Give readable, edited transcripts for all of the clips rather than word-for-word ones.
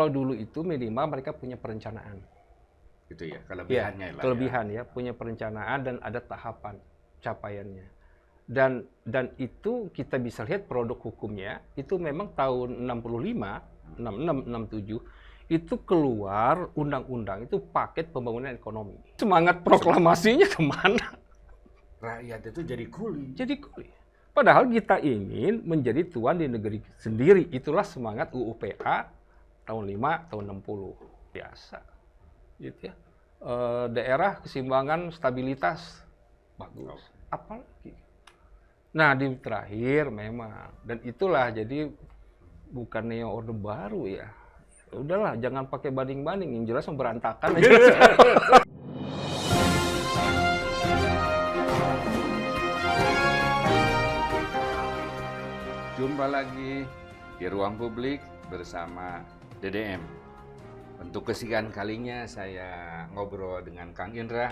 kalau dulu itu minimal mereka punya perencanaan. Itu ya, kelebihannya Ya, kelebihan ya, punya perencanaan dan ada tahapan capaiannya. Dan itu kita bisa lihat produk hukumnya itu memang tahun 65, 66, 67 itu keluar undang-undang itu paket pembangunan ekonomi. Semangat proklamasinya kemana? Rakyat itu jadi kuli. Jadi kuli. Padahal kita ingin menjadi tuan di negeri sendiri. Itulah semangat UUPA tahun 5, tahun 60. Biasa. Gitu ya. Daerah keseimbangan stabilitas bagus. Apalagi? Nah, di terakhir memang. Dan itulah jadi bukan neo orde baru ya. Udahlah, jangan pakai banding-banding. Yang jelas berantakan aja. Jumpa lagi di Ruang Publik bersama DDM. Untuk kesekian kalinya saya ngobrol dengan Kang Indra,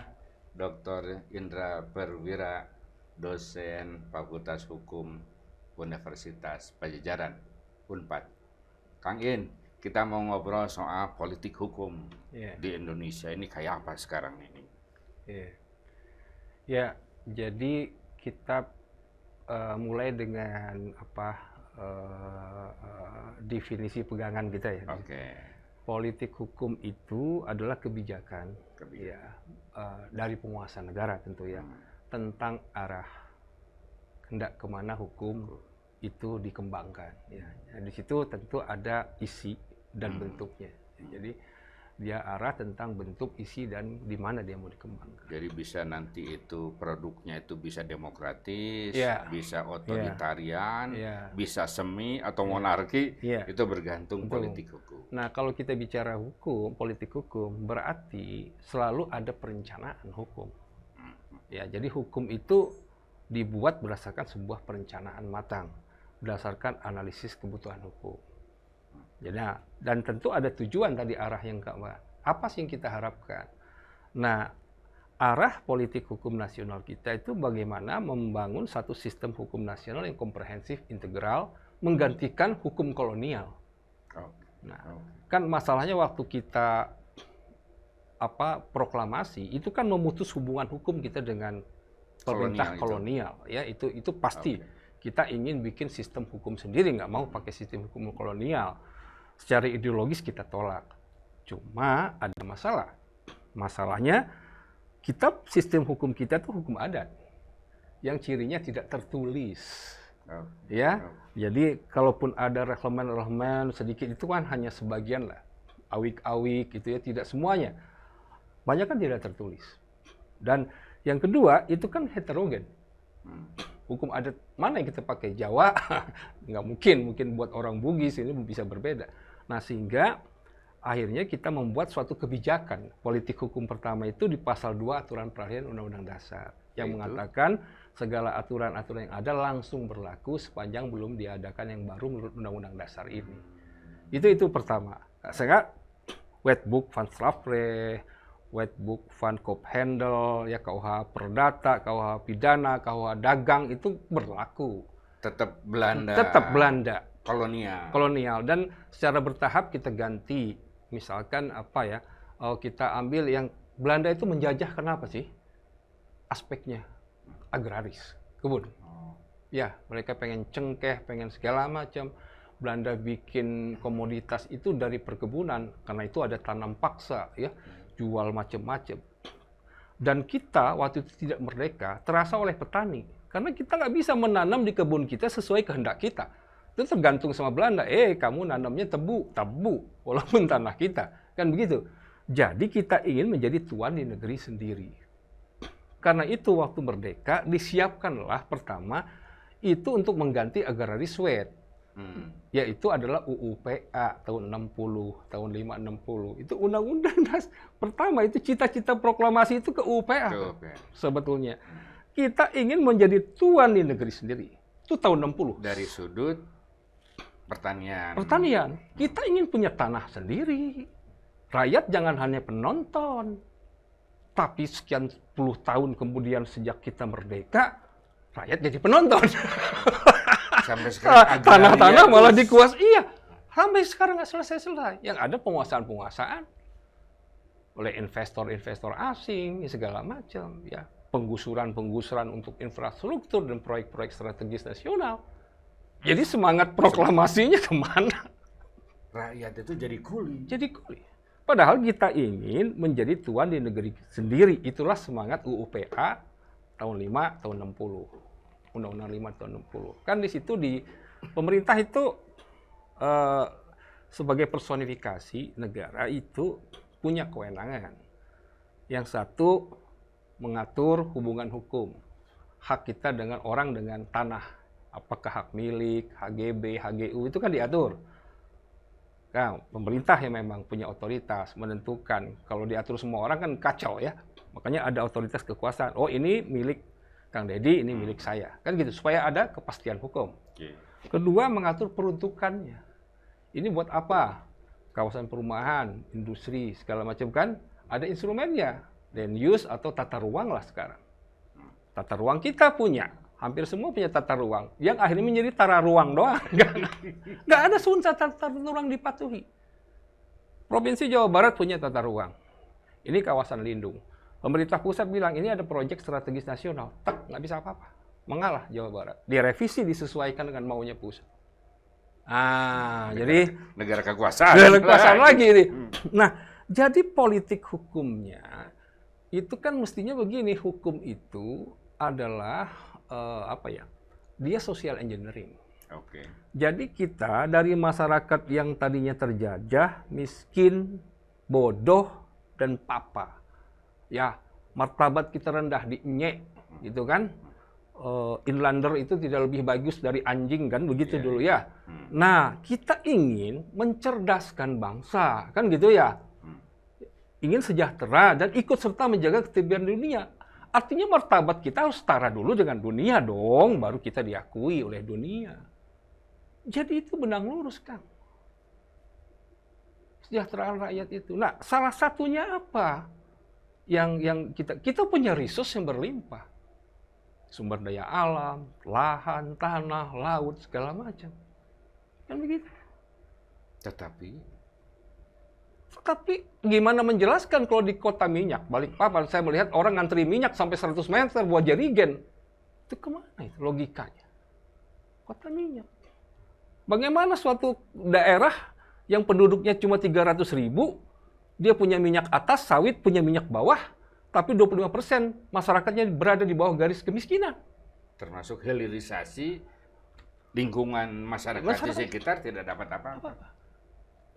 Dr. Indra Perwira, dosen Fakultas Hukum Universitas Pajajaran, Unpad. Kang In, kita mau ngobrol soal politik hukum di Indonesia. Ini kayak apa sekarang ini? Ya, jadi kita mulai dengan definisi pegangan kita ya. Politik hukum itu adalah kebijakan. Ya, dari penguasa negara tentu ya, tentang arah hendak kemana hukum itu dikembangkan. Ya, di situ tentu ada isi dan bentuknya. Jadi dia arah tentang bentuk, isi, dan di mana dia mau dikembangkan. Jadi bisa nanti itu produknya itu bisa demokratis, bisa otoritarian, bisa semi atau monarki, itu bergantung politik hukum. Nah, kalau kita bicara hukum, politik hukum, berarti selalu ada perencanaan hukum. Ya, jadi hukum itu dibuat berdasarkan sebuah perencanaan matang, berdasarkan analisis kebutuhan hukum. Jadi, dan tentu ada tujuan tadi arah yang apa sih yang kita harapkan. Nah, arah politik hukum nasional kita itu bagaimana membangun satu sistem hukum nasional yang komprehensif, integral, menggantikan hukum kolonial. Nah, kan masalahnya waktu kita proklamasi itu kan memutus hubungan hukum kita dengan pemerintah kolonial ya, itu pasti. Kita ingin bikin sistem hukum sendiri, nggak mau pakai sistem hukum kolonial. Secara ideologis kita tolak. Cuma ada masalah. Masalahnya sistem hukum kita itu hukum adat yang cirinya tidak tertulis. Ya. Jadi kalaupun ada relemen sedikit itu kan hanya sebagian lah. Awik-awik gitu ya, tidak semuanya. Banyak kan tidak tertulis. Dan yang kedua itu kan heterogen. Hukum adat mana yang kita pakai? Jawa nggak mungkin buat orang Bugis ini bisa berbeda. Nah, sehingga akhirnya kita membuat suatu kebijakan. Politik hukum pertama itu di pasal 2 aturan peralihan Undang-Undang Dasar yang mengatakan segala aturan-aturan yang ada langsung berlaku sepanjang belum diadakan yang baru menurut Undang-Undang Dasar ini. Itu pertama. Sehingga Wetboek van Strafrecht, Wetboek van Koophandel, ya KUH Perdata, KUH Pidana, KUH Dagang itu berlaku. Tetap Belanda. Kolonial. Dan secara bertahap kita ganti. Misalkan kita ambil yang Belanda itu menjajah kenapa sih? Aspeknya agraris, kebun. Ya, mereka pengen cengkeh, pengen segala macam. Belanda bikin komoditas itu dari perkebunan karena itu ada tanam paksa ya. Jual macam-macam. Dan kita waktu itu tidak merdeka terasa oleh petani. Karena kita nggak bisa menanam di kebun kita sesuai kehendak kita. Itu tergantung sama Belanda. Kamu nanamnya tebu, walaupun tanah kita. Kan begitu. Jadi kita ingin menjadi tuan di negeri sendiri. Karena itu waktu merdeka disiapkanlah pertama itu untuk mengganti agraris Wet. Yaitu adalah UUPA tahun 60, tahun 560. Itu undang-undang pertama itu cita-cita proklamasi itu ke UUPA. Sebetulnya. Kita ingin menjadi tuan di negeri sendiri. Itu tahun 60. Dari sudut pertanian. Kita ingin punya tanah sendiri. Rakyat jangan hanya penonton. Tapi sekian puluh tahun kemudian sejak kita merdeka, rakyat jadi penonton. Sampai sekarang tanah-tanah malah dikuasai. Iya, Sampai sekarang nggak selesai-selesai. Yang ada penguasaan-penguasaan oleh investor-investor asing, segala macam, ya. Penggusuran-penggusuran untuk infrastruktur dan proyek-proyek strategis nasional. Jadi semangat proklamasinya kemana? Rakyat itu jadi kuli. Jadi kuli. Padahal kita ingin menjadi tuan di negeri sendiri. Itulah semangat UUPA tahun 5 tahun 60. Undang-Undang 5 tahun 60. Kan di situ di pemerintah itu sebagai personifikasi negara itu punya kewenangan. Yang satu mengatur hubungan hukum. Hak kita dengan orang dengan tanah. Apakah hak milik, HGB, HGU itu kan diatur. Nah, pemerintah yang memang punya otoritas menentukan. Kalau diatur semua orang kan kacau ya. Makanya ada otoritas kekuasaan. Oh, ini milik Kang Deddy, ini milik saya. Kan gitu, supaya ada kepastian hukum. Kedua, mengatur peruntukannya. Ini buat apa? Kawasan perumahan, industri, segala macam kan. Ada instrumennya. Land use atau tata ruang lah sekarang. Tata ruang kita punya. Hampir semua punya tata ruang. Yang akhirnya menjadi tata ruang doang. Nggak ada sunsa tata ruang dipatuhi. Provinsi Jawa Barat punya tata ruang. Ini kawasan lindung. Pemerintah pusat bilang ini ada proyek strategis nasional. Tak, nggak bisa apa-apa. Mengalah Jawa Barat. Direvisi disesuaikan dengan maunya pusat. Jadi negara kekuasaan. Negara kekuasaan lagi ini. Nah, jadi politik hukumnya itu kan mestinya begini, hukum itu adalah dia social engineering. Oke. Jadi kita dari masyarakat yang tadinya terjajah, miskin, bodoh, dan papa. Ya, martabat kita rendah, dinyek, gitu kan. Inlander itu tidak lebih bagus dari anjing kan, begitu dulu ya. Nah, kita ingin mencerdaskan bangsa, kan gitu ya. Ingin sejahtera dan ikut serta menjaga ketertiban dunia. Artinya martabat kita harus setara dulu dengan dunia dong, baru kita diakui oleh dunia. Jadi itu benang lurus, Kang. Kesejahteraan rakyat itu. Nah, salah satunya apa? Yang kita punya resource yang berlimpah. Sumber daya alam, lahan, tanah, laut, segala macam. Kan begitu. Tapi gimana menjelaskan kalau di kota minyak, Balikpapan, saya melihat orang ngantri minyak sampai 100 meter buat jerigen. Itu kemana itu logikanya? Kota minyak. Bagaimana suatu daerah yang penduduknya cuma 300.000, dia punya minyak atas, sawit, punya minyak bawah, tapi 25% masyarakatnya berada di bawah garis kemiskinan. Termasuk hilirisasi, lingkungan masyarakat di sekitar tidak dapat apa-apa.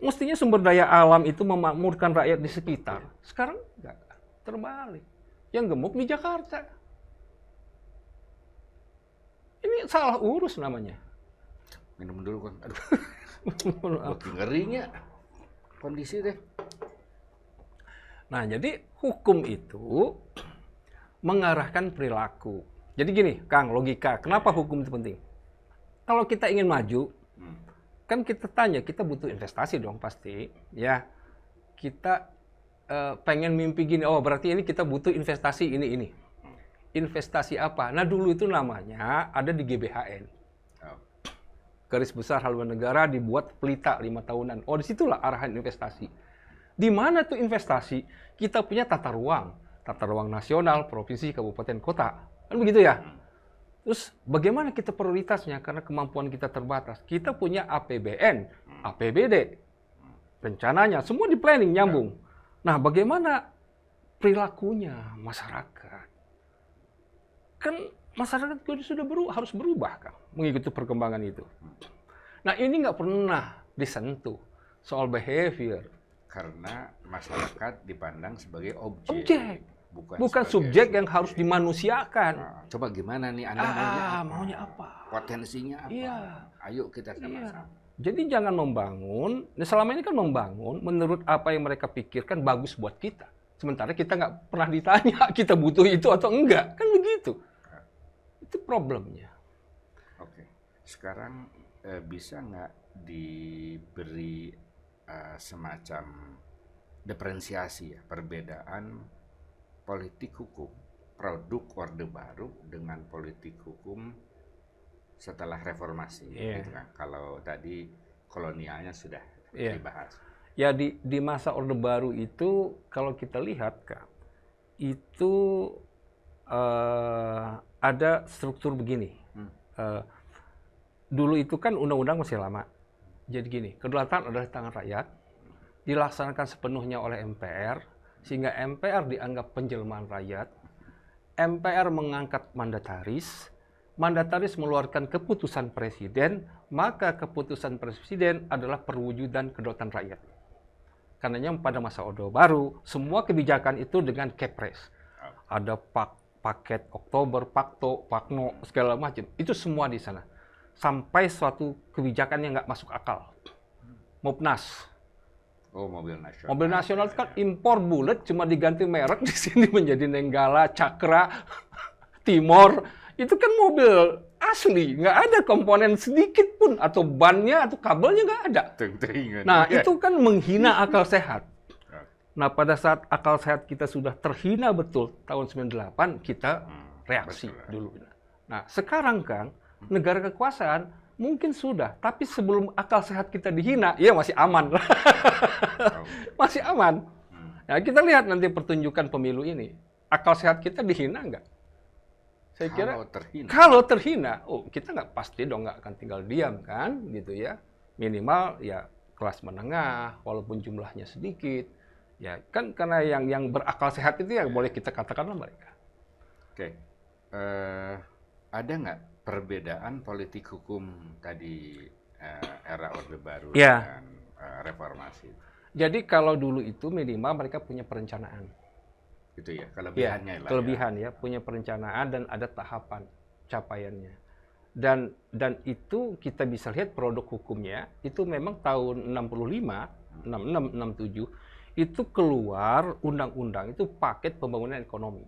Mestinya sumber daya alam itu memakmurkan rakyat di sekitar. Sekarang enggak, terbalik. Yang gemuk di Jakarta. Ini salah urus namanya. Minum dulu, Kang. Aduh. Makin ngerinya kondisi deh. Nah, jadi hukum itu mengarahkan perilaku. Jadi gini, Kang, logika. Kenapa hukum itu penting? Kalau kita ingin maju, kan kita tanya, kita butuh investasi dong pasti, ya. Kita pengen mimpi gini, oh berarti ini kita butuh investasi ini. Investasi apa? Nah dulu itu namanya ada di GBHN. Garis Besar Haluan Negara dibuat pelita 5 tahunan. Oh disitulah arahan investasi. Di mana tuh investasi? Kita punya tata ruang nasional, provinsi, kabupaten, kota. Kan begitu ya? Terus bagaimana kita prioritasnya? Karena kemampuan kita terbatas. Kita punya APBN, APBD, rencananya, semua di planning, nyambung. Nah, bagaimana perilakunya masyarakat? Kan masyarakat sudah harus berubah, Kang, mengikuti perkembangan itu. Nah, ini nggak pernah disentuh soal behavior. Karena masyarakat dipandang sebagai objek. Bukan subjek yang harus dimanusiakan. Nah, coba gimana nih Anda maunya apa? Potensinya apa? Iya. Ayo kita sama-sama. Jadi jangan membangun, selama ini kan membangun menurut apa yang mereka pikirkan bagus buat kita. Sementara kita nggak pernah ditanya kita butuh itu atau enggak. Kan begitu. Itu problemnya. Oke. Sekarang bisa nggak diberi semacam diferensiasi ya, perbedaan politik hukum, produk Orde Baru dengan politik hukum setelah reformasi. Gitu kan. Kalau tadi kolonialnya sudah Iya. dibahas. Ya di masa Orde Baru itu kalau kita lihat Kak, itu ada struktur begini. Dulu itu kan undang-undang masih lama. Jadi gini, kedaulatan adalah di tangan rakyat, dilaksanakan sepenuhnya oleh MPR, sehingga MPR dianggap penjelmaan rakyat. MPR mengangkat mandataris, mandataris mengeluarkan keputusan presiden, maka keputusan presiden adalah perwujudan kedaulatan rakyat. Karenanya pada masa Orde Baru, semua kebijakan itu dengan kepres. Ada paket Oktober, Pakto, Pakno, segala macam. Itu semua di sana. Sampai suatu kebijakan yang nggak masuk akal. Mopnas. Oh, mobil nasional. Mobil nasional itu kan impor bulat, cuma diganti merek di sini menjadi Nenggala, Cakra, Timor. Itu kan mobil asli, nggak ada komponen sedikit pun, atau bannya atau kabelnya nggak ada. Nah, itu kan menghina akal sehat. Nah, pada saat akal sehat kita sudah terhina betul tahun 98, kita reaksi dulu. Nah, sekarang Kang, negara kekuasaan mungkin sudah, tapi sebelum akal sehat kita dihina, ya masih aman. Masih aman. Nah, kita lihat nanti pertunjukan pemilu ini, akal sehat kita dihina nggak? Saya kira kalau terhina, oh kita nggak pasti dong nggak akan tinggal diam kan, gitu ya. Minimal ya kelas menengah, walaupun jumlahnya sedikit, ya kan karena yang berakal sehat itu yang boleh kita katakanlah mereka. Oke, ada nggak perbedaan politik hukum tadi era Orde Baru dan reformasi? Jadi kalau dulu itu minimal mereka punya perencanaan. Gitu ya, kelebihannya ya, kelebihan ya, punya perencanaan dan ada tahapan capaiannya. Dan itu kita bisa lihat produk hukumnya itu memang tahun 65, 66, 67 itu keluar undang-undang itu paket pembangunan ekonomi.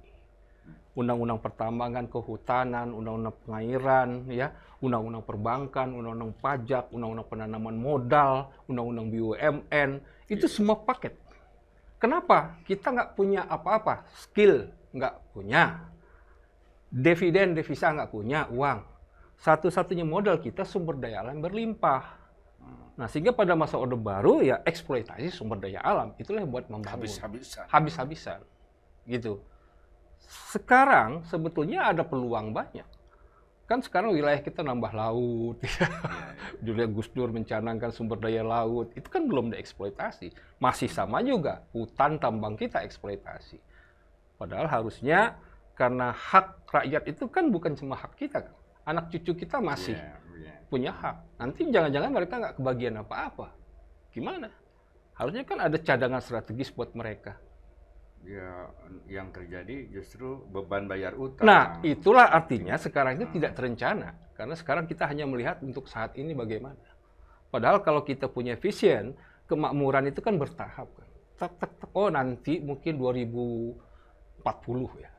Undang-undang pertambangan, kehutanan, undang-undang pengairan, ya, undang-undang perbankan, undang-undang pajak, undang-undang penanaman modal, undang-undang BUMN, itu semua paket. Kenapa? Kita nggak punya apa-apa, skill nggak punya, dividen, devisa nggak punya, uang. Satu-satunya modal kita sumber daya alam berlimpah. Nah, sehingga pada masa Orde Baru ya eksploitasi sumber daya alam, itulah yang buat membangun. Habis-habisan. Gitu. Sekarang sebetulnya ada peluang banyak. Kan sekarang wilayah kita nambah laut, ya. Gus Dur mencanangkan sumber daya laut, itu kan belum dieksploitasi. Masih sama juga, hutan tambang kita eksploitasi. Padahal harusnya, karena hak rakyat itu kan bukan cuma hak kita, kan? Anak cucu kita masih punya hak. Nanti jangan-jangan mereka nggak kebagian apa-apa. Gimana? Harusnya kan ada cadangan strategis buat mereka. Ya, yang terjadi justru beban bayar utang. Nah, itulah artinya sekarang itu tidak terencana. Karena sekarang kita hanya melihat untuk saat ini bagaimana. Padahal kalau kita punya vision, kemakmuran itu kan bertahap. Oh, nanti mungkin 2040 ya.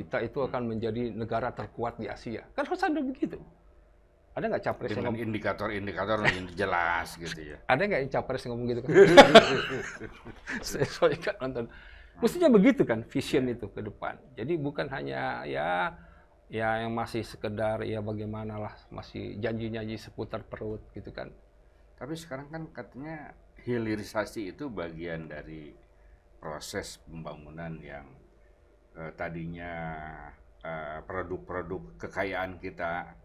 Kita itu akan menjadi negara terkuat di Asia. Kan harus ada begitu. Ada nggak capres dengan indikator-indikator yang jelas gitu ya? Ada nggak yang capres ngomong gitu kan? Saya soalnya kan nonton. Mestinya begitu kan vision itu ke depan. Jadi bukan hanya ya yang masih sekedar ya bagaimana lah, masih janji-janji seputar perut gitu kan. Tapi sekarang kan katanya hilirisasi itu bagian dari proses pembangunan yang tadinya produk-produk kekayaan kita,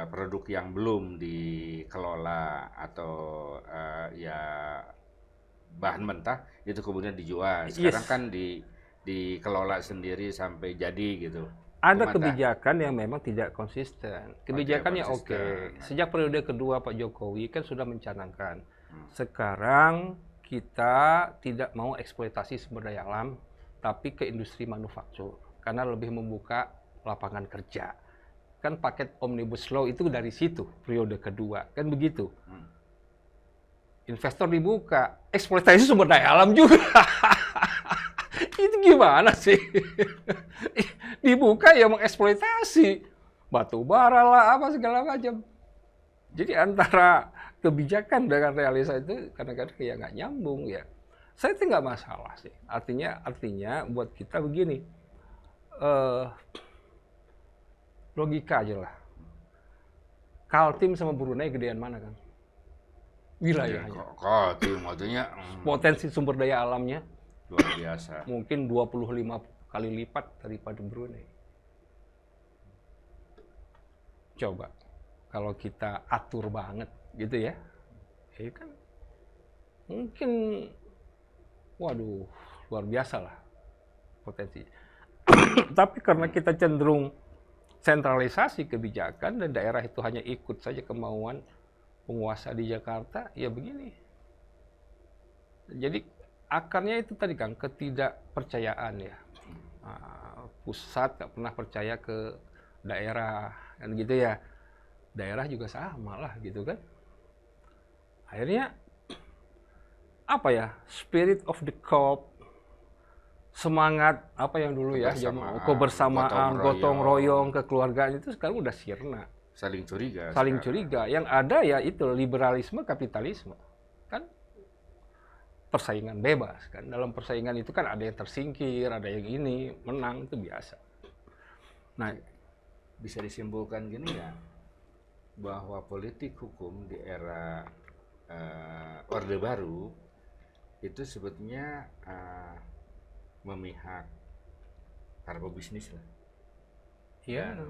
produk yang belum dikelola atau ya bahan mentah itu kemudian dijual. Sekarang kan dikelola sendiri sampai jadi gitu. Ada kebijakan yang memang tidak konsisten. Kebijakannya oke. Sejak periode kedua Pak Jokowi kan sudah mencanangkan. Sekarang kita tidak mau eksploitasi sumber daya alam, tapi ke industri manufaktur. Karena lebih membuka lapangan kerja. Kan paket Omnibus Law itu dari situ, periode kedua. Kan begitu. Investor dibuka, eksploitasi sumber daya alam juga. Itu gimana sih? Dibuka ya mengeksploitasi. Batu bara lah, apa segala macam. Jadi antara kebijakan dengan realisasi itu kadang-kadang ya nggak nyambung ya. Saya itu nggak masalah sih. Artinya buat kita begini. Logika aja lah. Kaltim sama Brunei gedean mana kan? wilayahnya. Maksudnya Potensi sumber daya alamnya luar biasa. mungkin 25 kali lipat daripada Brunei. Coba kalau kita atur banget gitu ya, kan mungkin, waduh, luar biasa lah potensi. Tapi karena kita cenderung sentralisasi kebijakan dan daerah itu hanya ikut saja kemauan penguasa di Jakarta, ya begini. Jadi akarnya itu tadi Kang, ketidakpercayaan ya. Pusat nggak pernah percaya ke daerah, kan gitu ya. Daerah juga sama lah gitu kan. Akhirnya apa ya, spirit of the corps, semangat apa yang dulu ya, kebersamaan, gotong royong, kekeluargaan itu sekarang udah sirna. Saling curiga. Saling curiga. Yang ada ya itu liberalisme, kapitalisme. Kan persaingan bebas kan. Dalam persaingan itu kan ada yang tersingkir, ada yang ini menang, itu biasa. Nah, bisa disimpulkan gini ya, bahwa politik hukum di era Orde Baru itu sebetulnya memihak para pebisnis lah. Iya.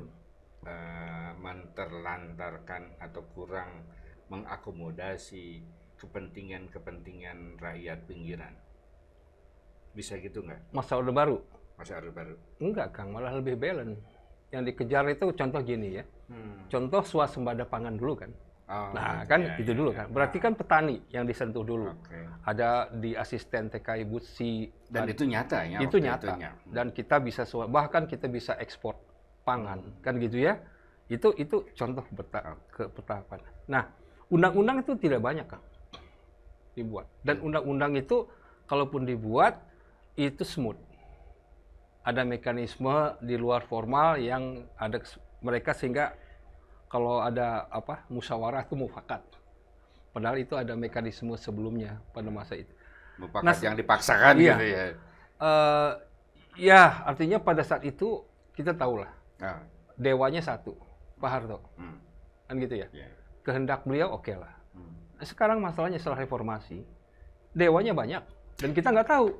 Menterlantarkan atau kurang mengakomodasi kepentingan rakyat pinggiran. Bisa gitu nggak? Masa Orde Baru? Masa Orde Baru? Enggak, Kang. Malah lebih balance. Yang dikejar itu contoh gini ya. Contoh swasembada pangan dulu kan. Nah, kan ya, itu dulu kan. Berarti kan petani yang disentuh dulu. Okay. Ada di asisten TKI Butsi. Dan itu nyata ya? Itu nyata. Dan kita bisa, bahkan kita bisa ekspor pangan. Kan gitu ya. Itu contoh kepetapan. Nah, undang-undang itu tidak banyak Kang dibuat. Dan undang-undang itu kalaupun dibuat itu smooth. Ada mekanisme di luar formal yang ada mereka sehingga kalau ada musyawarah itu mufakat. Padahal itu ada mekanisme sebelumnya pada masa itu. Mufakat yang dipaksakan iya. gitu ya. Ya, artinya pada saat itu kita tahulah. Dewanya satu, Pak Harto. Kan gitu ya. Kehendak beliau oke lah. Sekarang masalahnya setelah reformasi, dewanya banyak dan kita nggak tahu.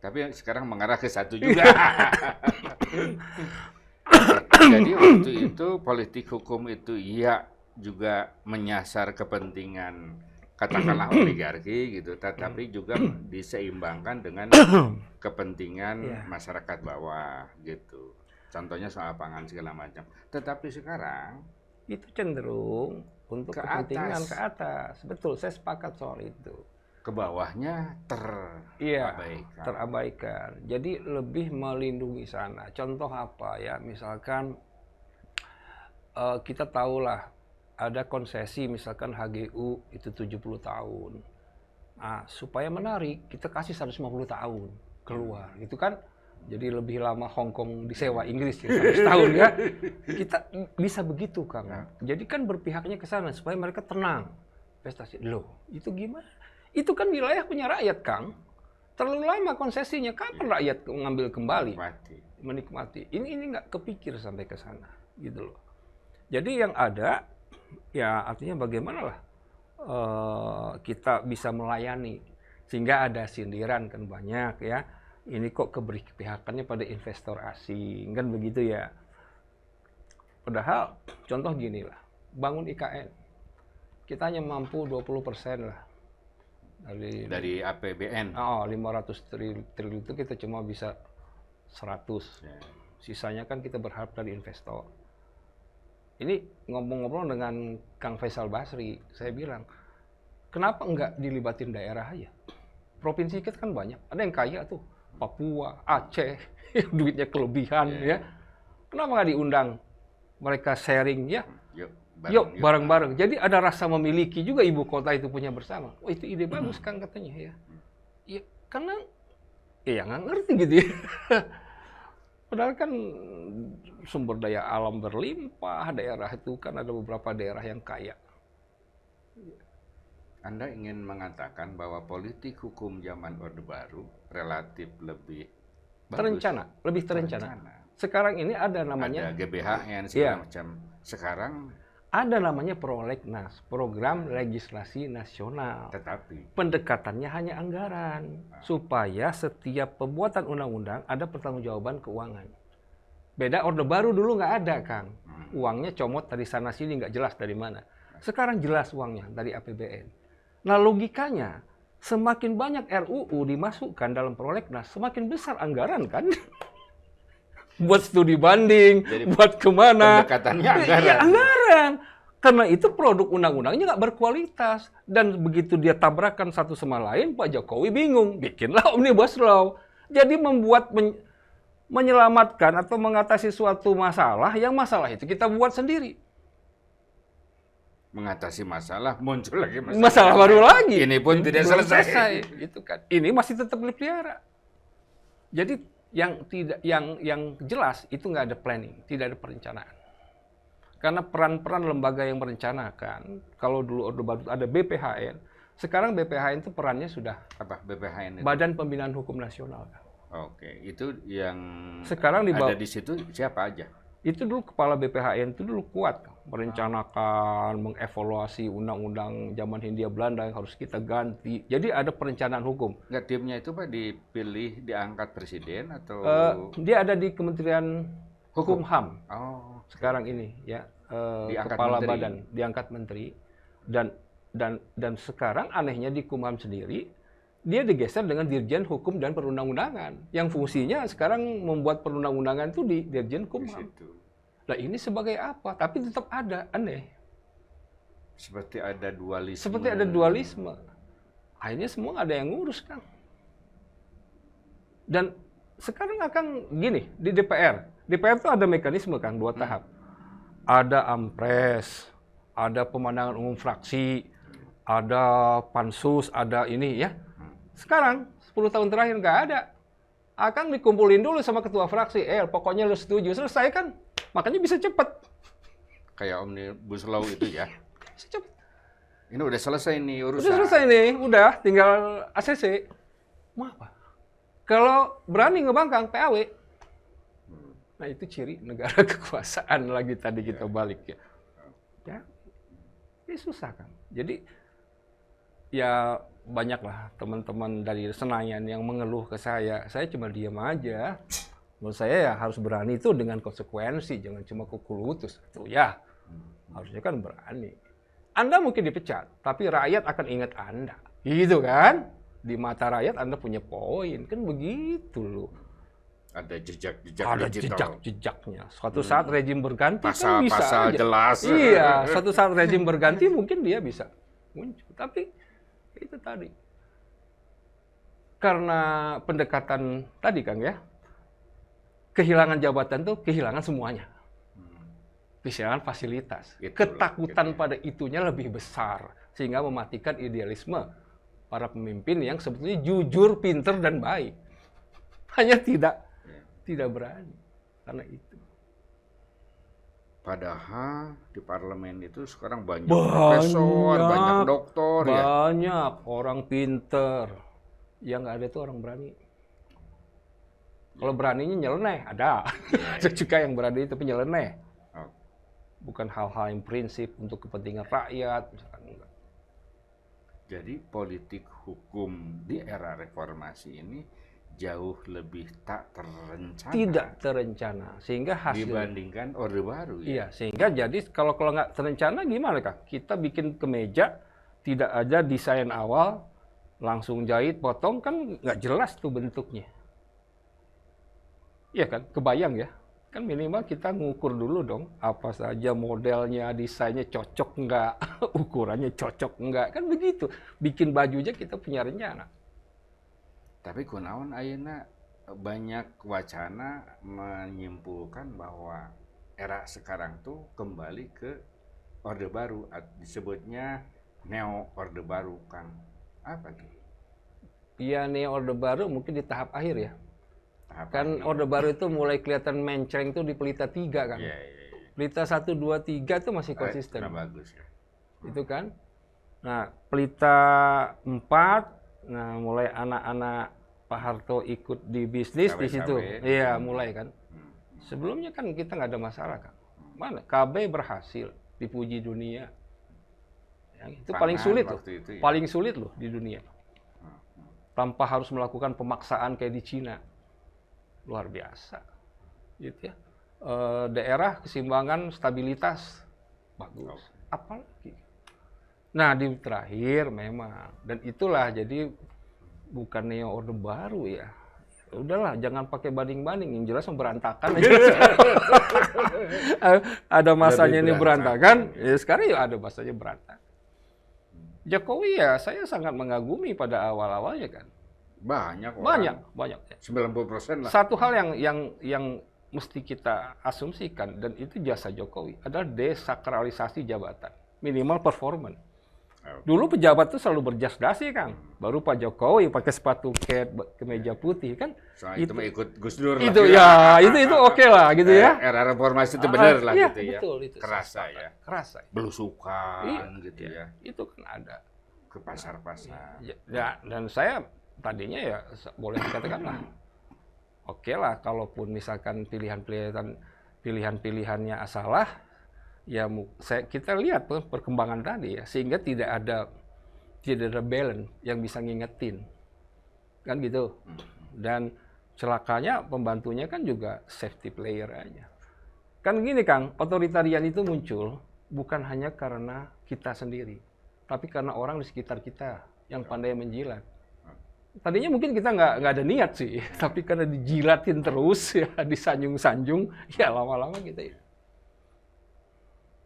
Tapi sekarang mengarah ke satu juga. Jadi waktu itu politik hukum itu iya juga menyasar kepentingan katakanlah oligarki gitu, tetapi juga diseimbangkan dengan kepentingan masyarakat bawah gitu. Contohnya soal pangan segala macam. Tetapi sekarang itu cenderung untuk kepentingan ke atas. Betul, saya sepakat soal itu. Ke bawahnya terabaikan. Jadi lebih melindungi sana. Contoh apa ya? Misalkan kita tahulah ada konsesi misalkan HGU itu 70 tahun. Nah, supaya menarik kita kasih 150 tahun keluar. Itu kan jadi lebih lama Hong Kong disewa Inggris ya 100 tahun ya. Kita bisa begitu Kang. Jadi kan berpihaknya ke sana supaya mereka tenang. Investasi. Loh, itu gimana? Itu kan wilayah punya rakyat, Kang. Terlalu lama konsesinya, kapan rakyat mengambil kembali? Menikmati. Ini nggak kepikir sampai ke sana, gitu loh. Jadi yang ada, ya artinya bagaimana lah kita bisa melayani. Sehingga ada sindiran kan banyak ya. Ini kok keberpihakannya pada investor asing, kan begitu ya. Padahal, contoh gini lah, bangun IKN. Kita hanya mampu 20% lah. Dari APBN. 500 triliun itu kita cuma bisa 100. Sisanya kan kita berharap dari investor. Ini ngobrol-ngobrol dengan Kang Faisal Basri, saya bilang, kenapa enggak dilibatin daerah aja? Provinsi kita kan banyak, ada yang kaya tuh, Papua, Aceh, duitnya kelebihan ya. Kenapa nggak diundang mereka sharing ya? Yuk bareng-bareng. Jadi ada rasa memiliki juga ibu kota itu punya bersama. Oh itu ide bagus Kang katanya ya. Ya karena ya nggak ngerti gitu ya. Padahal kan sumber daya alam berlimpah, daerah itu kan ada beberapa daerah yang kaya. Anda ingin mengatakan bahwa politik hukum zaman Orde Baru relatif lebih terencana, lebih terencana. Sekarang ini ada namanya ada GBHN segala macam. Sekarang Ada namanya Prolegnas, Program Legislasi Nasional. Tetapi Pendekatannya hanya anggaran, supaya setiap pembuatan undang-undang ada pertanggungjawaban keuangan. Beda Orde Baru dulu nggak ada, Kang. Uangnya comot dari sana sini, nggak jelas dari mana. Sekarang jelas uangnya dari APBN. Nah logikanya, semakin banyak RUU dimasukkan dalam Prolegnas, semakin besar anggaran kan? Buat studi banding, jadi, buat kemana? Pendekatannya anggaran. Ya, anggaran. Karena itu produk undang-undangnya nggak berkualitas. Dan begitu dia tabrakan satu sama lain, Pak Jokowi bingung. Bikinlah Omnibus Law. Jadi membuat menyelamatkan atau mengatasi suatu masalah, yang masalah itu kita buat sendiri. Mengatasi masalah, muncul lagi masalah baru lagi. Ini pun tidak selesai. Itu kan. Ini masih tetap dipelihara. Jadi yang jelas itu nggak ada planning, tidak ada perencanaan. Karena peran-peran lembaga yang merencanakan, kalau dulu Orde Baru ada BPHN, sekarang BPHN itu perannya sudah apa? BPHN itu? Badan Pembinaan Hukum Nasional. Oke, itu yang sekarang ada di situ siapa aja? Itu dulu kepala BPHN itu dulu kuat, merencanakan, mengevaluasi undang-undang zaman Hindia Belanda yang harus kita ganti. Jadi ada perencanaan hukum. Nggak, timnya itu Pak dipilih, diangkat presiden atau? Dia ada di Kementerian Hukum HAM. Oh, sekarang ini ya, kepala menteri. Badan diangkat menteri, dan sekarang anehnya di Kumham sendiri dia digeser dengan Dirjen Hukum dan Perundang-undangan yang fungsinya sekarang membuat perundang-undangan itu di Dirjen Kumham. Nah ini sebagai apa? Tapi tetap ada, aneh. Seperti ada dualisme. Seperti ada dualisme. Akhirnya semua nggak ada yang ngurus, Kang. Dan sekarang akan gini, di DPR itu ada mekanisme, Kang, 2 tahap. Ada Ampres, ada pemandangan umum fraksi, ada pansus, ada ini ya. Sekarang 10 tahun terakhir nggak ada. Akan dikumpulin dulu sama ketua fraksi. Pokoknya lu setuju, selesai kan? Makanya bisa cepat. Kayak Omnibus Law itu ya. Cepat. Ini udah selesai nih urusan. Udah selesai nih, udah tinggal ACC. Mau apa? Kalau berani ngebangkang PAW. Nah itu ciri negara kekuasaan lagi tadi kita balik ya. Ya, ini susah kan. Jadi ya banyaklah teman-teman dari Senayan yang mengeluh ke saya cuma diam aja. Menurut saya ya harus berani itu dengan konsekuensi, jangan cuma kuku lutus. Itu ya, harusnya kan berani. Anda mungkin dipecat, tapi rakyat akan ingat Anda. Gitu kan? Di mata rakyat Anda punya poin, kan begitu loh. Ada jejak-jejak ada jejak-jejaknya. Suatu saat rejim berganti pasal, kan bisa pasal aja. Jelas. Iya, suatu saat rejim berganti mungkin dia bisa muncul. Tapi itu tadi. Karena pendekatan tadi, Kang ya. Kehilangan jabatan tuh kehilangan semuanya. Kehilangan fasilitas. Ketakutan pada itunya lebih besar sehingga mematikan idealisme para pemimpin yang sebetulnya jujur, pinter dan baik. Hanya tidak berani karena itu. Padahal di parlemen itu sekarang banyak profesor, banyak doktor, banyak orang pinter. Yang nggak ada itu orang berani. Kalau beraninya nyeleneh, ada. Ada juga yang berani tapi nyeleneh. Bukan hal-hal yang prinsip untuk kepentingan rakyat. Misalkan enggak. Jadi politik hukum di era reformasi ini jauh lebih tak terencana. Tidak terencana, sehingga hasil dibandingkan Orde Baru. Ya? Iya, sehingga jadi kalau nggak terencana gimana, Kak? Kita bikin kemeja, tidak ada desain awal, langsung jahit, potong, kan nggak jelas tuh bentuknya. Iya kan, kebayang ya? Kan minimal kita ngukur dulu dong, apa saja modelnya, desainnya cocok nggak, ukurannya cocok nggak, kan begitu. Bikin baju aja kita punya rencana. Tapi kunaon ayeuna banyak wacana menyimpulkan bahwa era sekarang tuh kembali ke Orde Baru, disebutnya Neo Orde Baru, Kang. Apa tuh? Iya, Neo Orde Baru mungkin di tahap akhir ya. Kan ini? Orde Baru itu mulai kelihatan mencreng tuh di Pelita 3 kan. Iya. Pelita 1, 2, 3 itu masih konsisten. Bagus ya. Itu kan. Nah, Pelita 4, nah mulai anak-anak Pak Harto ikut di bisnis di situ. Iya, mulai kan. Sebelumnya kan kita nggak ada masalah kan. Mana? KB berhasil. dipuji dunia. Yang itu Pangan paling sulit loh, itu ya. paling sulit loh di dunia. Tanpa harus melakukan pemaksaan kayak di Cina, luar biasa, gitu ya. Daerah keseimbangan, stabilitas, bagus. Apalagi. Nah di terakhir memang, dan itulah jadi bukan neo orde baru ya. Udahlah, jangan pakai banding-banding, yang jelas berantakan. Ada masanya ini berantakan, ya sekarang ya ada masanya berantakan. Jokowi ya, saya sangat mengagumi pada awal-awalnya kan. Banyak orang. Banyak. 90% lah. Satu hal yang mesti kita asumsikan, dan itu jasa Jokowi, adalah desakralisasi jabatan, minimal performance. Dulu pejabat tuh selalu berjas dasi, Kang. Baru Pak Jokowi pakai sepatu kemeja putih kan. Soal itu mah ikut Gus Dur lah. Itu ya, itu oke lah gitu ya. Era reformasi itu benar lah iya, gitu ya. Betul, itu Kerasa ya. Kerasa. Belusukan gitu ya. Itu kan ada. Ke pasar-pasar. Ya, dan saya tadinya ya boleh dikatakan lah. Oke lah, kalaupun misalkan pilihan-pilihannya salah, ya kita lihat perkembangan tadi ya, sehingga tidak ada balance yang bisa ngingetin, kan gitu. Dan celakanya pembantunya kan juga safety player aja. Kan gini Kang, otoritarian itu muncul bukan hanya karena kita sendiri, tapi karena orang di sekitar kita yang pandai menjilat. Tadinya mungkin kita nggak ada niat sih, tapi karena dijilatin terus ya, disanjung-sanjung, ya lama-lama gitu ya.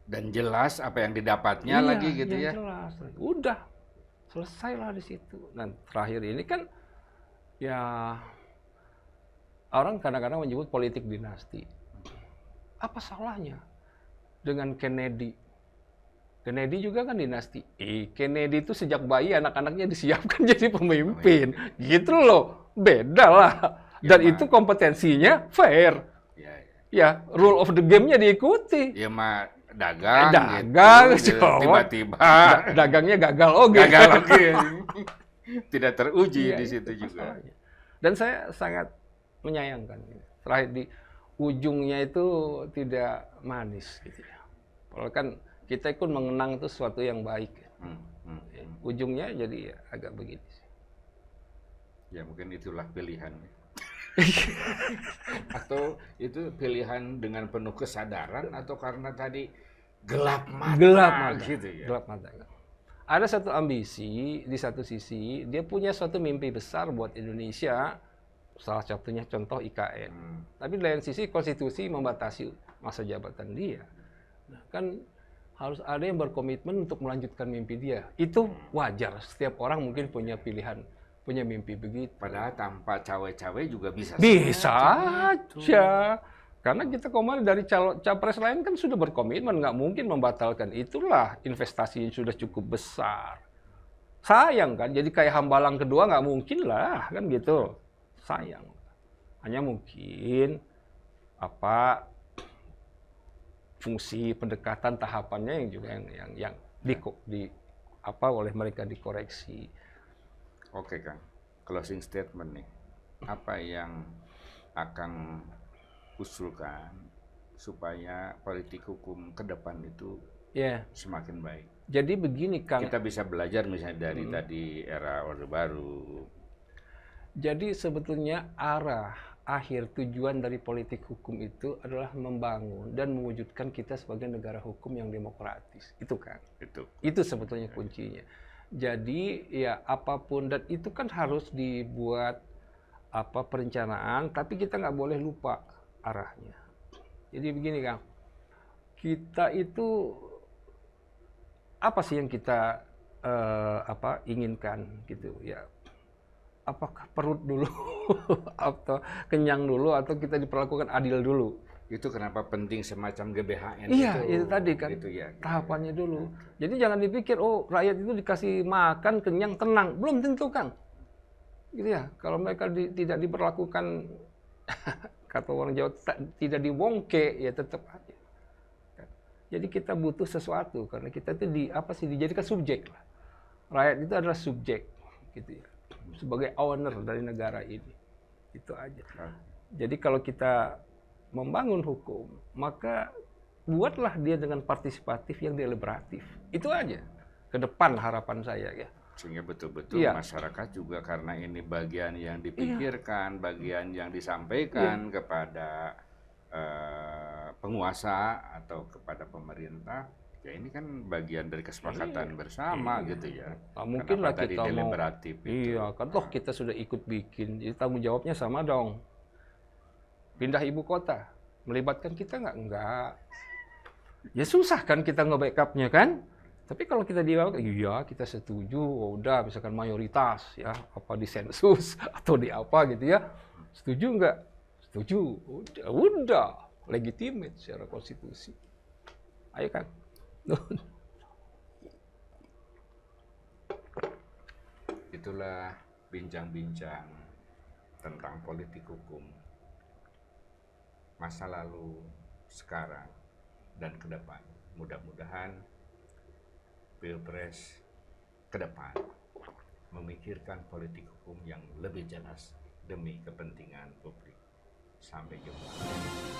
Dan jelas apa yang didapatnya lagi gitu ya. Jelas. Udah selesailah di situ. Dan terakhir ini kan ya orang kadang-kadang menyebut politik dinasti. Apa salahnya dengan Kennedy? Kennedy juga kan dinasti. Kennedy itu sejak bayi anak-anaknya disiapkan jadi pemimpin. Gitu loh. Beda lah. Dan itu kompetensinya fair. Ya, rule of the game-nya diikuti. Ya mah dagang gitu. Tiba-tiba dagangnya gagal oke. Tidak teruji di situ juga. Dan saya sangat menyayangkan. Terakhir di ujungnya itu tidak manis gitu ya. Kalau kan kita ikut mengenang itu sesuatu yang baik. Ujungnya jadi ya, agak begini. Ya mungkin itulah pilihan. Atau itu pilihan dengan penuh kesadaran atau karena tadi gelap mata gitu ya. Gelap mata. Ada satu ambisi di satu sisi, dia punya suatu mimpi besar buat Indonesia. Salah satunya contoh IKN. Tapi di lain sisi konstitusi membatasi masa jabatan dia. Nah, kan harus ada yang berkomitmen untuk melanjutkan mimpi dia. Itu wajar. Setiap orang mungkin punya pilihan, punya mimpi begitu. Padahal tanpa cawe-cawe juga bisa. Bisa aja. Karena kita kemarin dari capres lain kan sudah berkomitmen, nggak mungkin membatalkan. Itulah investasinya sudah cukup besar. Sayang kan, jadi kayak Hambalang kedua nggak mungkin lah, kan gitu. Sayang. Hanya mungkin fungsi pendekatan tahapannya yang juga yang oleh mereka dikoreksi. Oke Kang, closing statement nih. Apa yang akan usulkan supaya politik hukum ke depan itu semakin baik? Jadi begini Kang. Kita bisa belajar misalnya dari tadi era Orde Baru. Jadi sebetulnya akhir tujuan dari politik hukum itu adalah membangun dan mewujudkan kita sebagai negara hukum yang demokratis. Itu kan? Itu sebetulnya kuncinya. Jadi ya apapun, dan itu kan harus dibuat perencanaan, tapi kita nggak boleh lupa arahnya. Jadi begini Kang, kita itu apa sih yang kita inginkan gitu ya? Apakah perut dulu atau kenyang dulu atau kita diperlakukan adil dulu? Itu kenapa penting semacam GBHN itu tadi kan gitu ya, tahapannya dulu. Jadi jangan dipikir rakyat itu dikasih makan kenyang tenang, belum tentu Kang. Gitu ya. Kalau mereka tidak diperlakukan kata orang Jawa tidak diwongke ya tetap aja. Jadi kita butuh sesuatu karena kita itu dijadikan subjek lah. Rakyat itu adalah subjek gitu ya. Sebagai owner dari negara ini. Itu aja. Jadi kalau kita membangun hukum, maka buatlah dia dengan partisipatif yang deliberatif. Itu aja ke depan harapan saya ya. Sehingga betul-betul masyarakat juga, karena ini bagian yang dipikirkan, bagian yang disampaikan kepada penguasa atau kepada pemerintah, ya ini kan bagian dari kesepakatan bersama gitu ya. Nah, mungkin lah kita mau, itu. kan toh kita sudah ikut bikin, jadi tanggung jawabnya sama dong. Pindah ibu kota, melibatkan kita nggak? Enggak. Ya susah kan kita nge-backupnya kan? Tapi kalau kita dijawab, iya kita setuju, oh, udah misalkan mayoritas ya, apa di sensus atau di apa gitu ya, setuju nggak? Setuju, udah, legitimate secara konstitusi. Ayo kan? Itulah bincang-bincang tentang politik hukum masa lalu, sekarang, dan ke depan. Mudah-mudahan Pilpres ke depan memikirkan politik hukum yang lebih jelas demi kepentingan publik. Sampai jumpa.